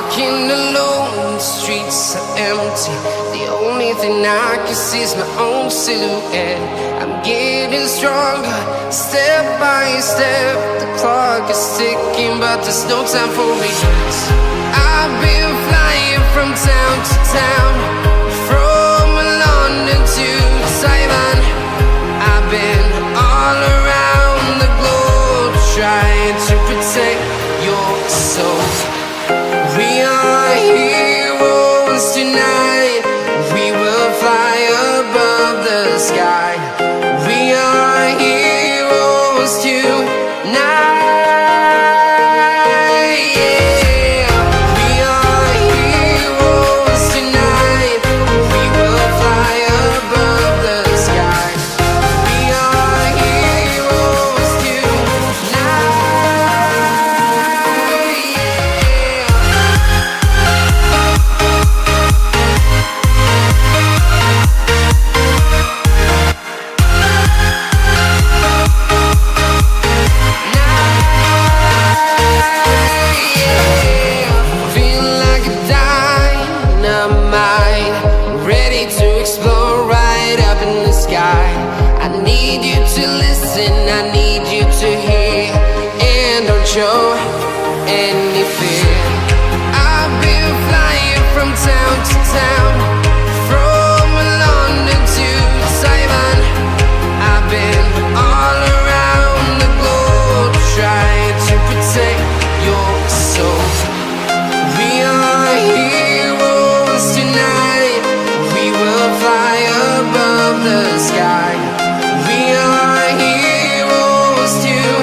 walking alone, the streets are empty. The only thing I can see is my own silhouette. I'm getting stronger, step by step. The clock is ticking, but there's no time for me. I've been flying from town to town, from London to Taiwan. I've been all around the globe, trying to protect your soul. We are heroes tonight. We will fly above the sky. We are heroes tonight. Yeah. We are heroes tonight. We will fly above the sky. We are heroes tonight. I need you to listen, I need you to hear, and don't show any fear. I've been flying from town to town, from London to Taiwan. I've been all around the globe, trying to protect your soul. We are heroes tonight. We will fly above the sky. We are heroes tonight.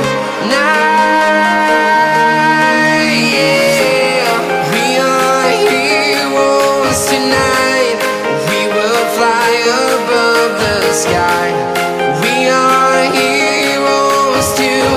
Yeah. We are heroes tonight. We will fly above the sky. We are heroes tonight.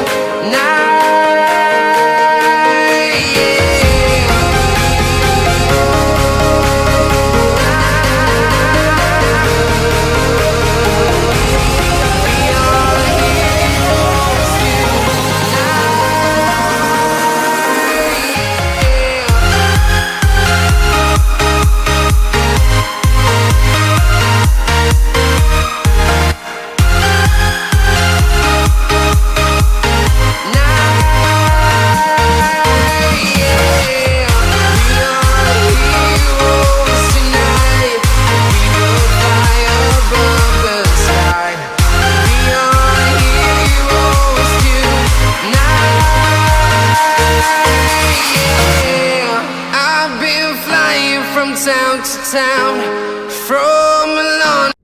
From town to town, from London.